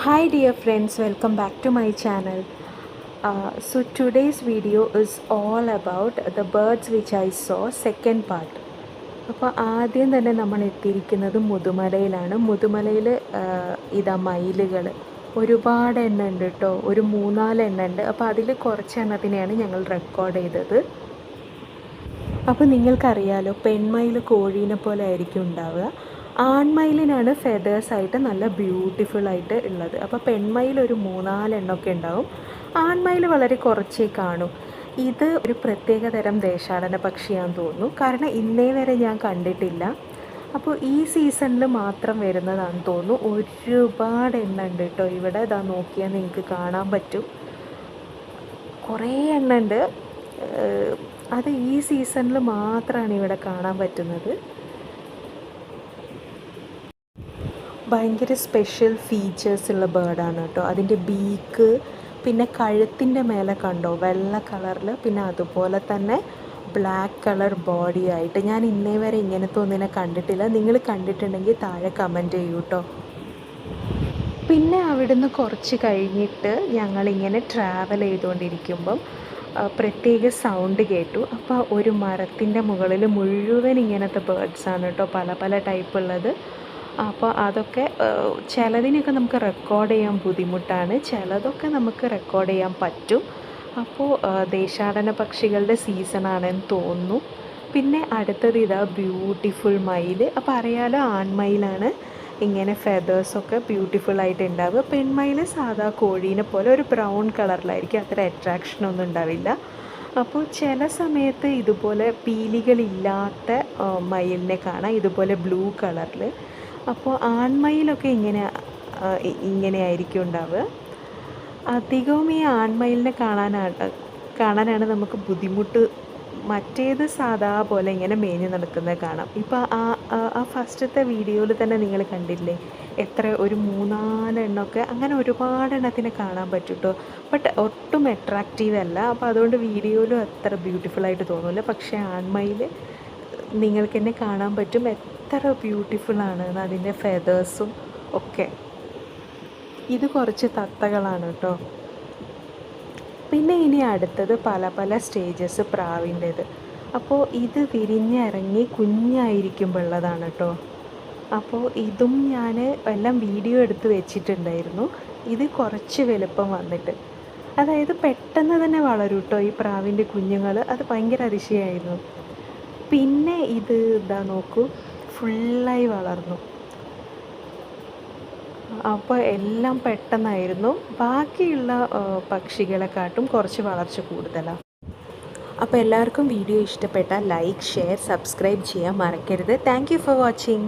Hi dear friends, welcome back to my channel. So today's video is all about the birds which I saw second part. അപ്പോൾ ആദ്യം തന്നെ നമ്മൾ എത്തിയിരിക്കുന്നത് മുതുമലയിലാണ്. മുതുമലയിൽ ഇതാ മയിലുകൾ ഒരുപാട് എണ്ണം ഉണ്ട് കേട്ടോ, ഒരു 3-4 എണ്ണം ഉണ്ട്. അപ്പോൾ അതിൽ കുറച്ച് എണ്ണത്തിനെയാണ് ഞങ്ങൾ റെക്കോർഡ് ചെയ്തത്. അപ്പോൾ നിങ്ങൾക്കറിയാലോ, പെൺമയിൽ കോഴീനെ പോലെ ആയിരിക്കും ഉണ്ടാവുക. ആൺമയിലിനാണ് ഫെതേഴ്സായിട്ട് നല്ല ബ്യൂട്ടിഫുൾ ആയിട്ട് ഉള്ളത്. അപ്പോൾ പെൺമയിൽ ഒരു 3-4 എണ്ണമൊക്കെ ഉണ്ടാവും, ആൺമയിൽ വളരെ കുറച്ചേ കാണൂ. ഇത് ഒരു പ്രത്യേക തരം ദേശാടന പക്ഷിയാണെന്ന് തോന്നുന്നു, കാരണം ഇന്നേ വരെ ഞാൻ കണ്ടിട്ടില്ല. അപ്പോൾ ഈ സീസണിൽ മാത്രം വരുന്നതാണെന്ന് തോന്നുന്നു. ഒരുപാട് എണ്ണം ഉണ്ട് കേട്ടോ ഇവിടെ. ഇതാ നോക്കിയാൽ നിങ്ങൾക്ക് കാണാൻ പറ്റും, കുറേ എണ്ണം ഉണ്ട്. അത് ഈ സീസണിൽ മാത്രമാണ് ഇവിടെ കാണാൻ പറ്റുന്നത്. ഭയങ്കര സ്പെഷ്യൽ ഫീച്ചേഴ്സ് ഉള്ള ബേർഡാണ് കേട്ടോ. അതിൻ്റെ ബീക്ക്, പിന്നെ കഴുത്തിൻ്റെ മേലെ കണ്ടോ വെള്ള കളറിൽ, പിന്നെ അതുപോലെ തന്നെ ബ്ലാക്ക് കളർ ബോഡി ആയിട്ട്. ഞാൻ ഇന്നേ വരെ ഇങ്ങനത്തെ ഒന്നിനെ കണ്ടിട്ടില്ല. നിങ്ങൾ കണ്ടിട്ടുണ്ടെങ്കിൽ താഴെ കമൻറ്റ് ചെയ്യൂ കേട്ടോ. പിന്നെ അവിടുന്ന് കുറച്ച് കഴിഞ്ഞിട്ട് ഞങ്ങളിങ്ങനെ ട്രാവൽ ചെയ്തുകൊണ്ടിരിക്കുമ്പം പ്രത്യേക സൗണ്ട് കേട്ടു. അപ്പോൾ ഒരു മരത്തിൻ്റെ മുകളിൽ മുഴുവൻ ഇങ്ങനത്തെ ബേർഡ്സാണ് കേട്ടോ, പല പല ടൈപ്പ് ഉള്ളത്. അപ്പോൾ അതൊക്കെ ചിലതിനൊക്കെ നമുക്ക് റെക്കോർഡ് ചെയ്യാൻ ബുദ്ധിമുട്ടാണ്, ചിലതൊക്കെ നമുക്ക് റെക്കോർഡ് ചെയ്യാൻ പറ്റും. അപ്പോൾ ദേശാടന പക്ഷികളുടെ സീസണാണെന്ന് തോന്നുന്നു. പിന്നെ അടുത്തത് ഇതാ ബ്യൂട്ടിഫുൾ മയിൽ. അപ്പോൾ അറിയാലോ, ആൺമയിലാണ് ഇങ്ങനെ ഫെതേഴ്സൊക്കെ ബ്യൂട്ടിഫുള്ളായിട്ട് ഉണ്ടാവുക. പെൺമയിൽ സാധാ കോഴീനെ പോലെ ഒരു ബ്രൗൺ കളറിലായിരിക്കും, അത്ര അട്രാക്ഷനൊന്നും ഉണ്ടാവില്ല. അപ്പോൾ ചില സമയത്ത് ഇതുപോലെ പീലികളില്ലാത്ത മയിലിനെ കാണാം, ഇതുപോലെ ബ്ലൂ കളറിൽ. അപ്പോൾ ആൺമയിലൊക്കെ ഇങ്ങനെ ആയിരിക്കും ഉണ്ടാവുക. അധികവും ഈ ആൺമയിലിനെ കാണാനാണ് നമുക്ക് ബുദ്ധിമുട്ട്. മറ്റേത് സാധാ പോലെ ഇങ്ങനെ മേഞ്ഞ് നടക്കുന്നത് കാണാം. ഇപ്പോൾ ആ ഫസ്റ്റത്തെ വീഡിയോയിൽ തന്നെ നിങ്ങൾ കണ്ടില്ലേ, എത്ര ഒരു 3-4 എണ്ണമൊക്കെ, അങ്ങനെ ഒരുപാട് എണ്ണത്തിനെ കാണാൻ പറ്റും കേട്ടോ. ബട്ട് ഒട്ടും അട്രാക്റ്റീവ് അല്ല, അപ്പോൾ അതുകൊണ്ട് വീഡിയോയിലും അത്ര ബ്യൂട്ടിഫുള്ളായിട്ട് തോന്നില്ല. പക്ഷേ ആൺമയിൽ നിങ്ങൾക്ക് തന്നെ കാണാൻ പറ്റും എത്ര ബ്യൂട്ടിഫുള്ളാണ് അതിൻ്റെ ഫെതേഴ്സും ഒക്കെ. ഇത് കുറച്ച് തത്തകളാണ് കേട്ടോ. പിന്നെ ഇനി അടുത്തത് പല പല സ്റ്റേജസ് പ്രാവിൻ്റേത്. അപ്പോൾ ഇത് വിരിഞ്ഞിറങ്ങി കുഞ്ഞായിരിക്കുമ്പോൾ ഉള്ളതാണ് കേട്ടോ. അപ്പോൾ ഇതും ഞാൻ എല്ലാം വീഡിയോ എടുത്ത് വെച്ചിട്ടുണ്ടായിരുന്നു. ഇത് കുറച്ച് വലുപ്പം വന്നിട്ട്, അതായത് പെട്ടെന്ന് തന്നെ വളരും കേട്ടോ ഈ പ്രാവിൻ്റെ കുഞ്ഞുങ്ങൾ. അത് ഭയങ്കര അതിശയമായിരുന്നു. പിന്നെ ഇത് ഇതാ നോക്കൂ, ഫുള്ളായി വളർന്നു. അപ്പോൾ എല്ലാം പെട്ടെന്നായിരുന്നു. ബാക്കിയുള്ള പക്ഷികളെക്കാട്ടും കുറച്ച് വളർച്ച കൂടുതലാണ്. അപ്പോൾ എല്ലാവർക്കും വീഡിയോ ഇഷ്ടപ്പെട്ടാൽ ലൈക്ക്, ഷെയർ, സബ്സ്ക്രൈബ് ചെയ്യാൻ മറക്കരുത്. Thank you for watching.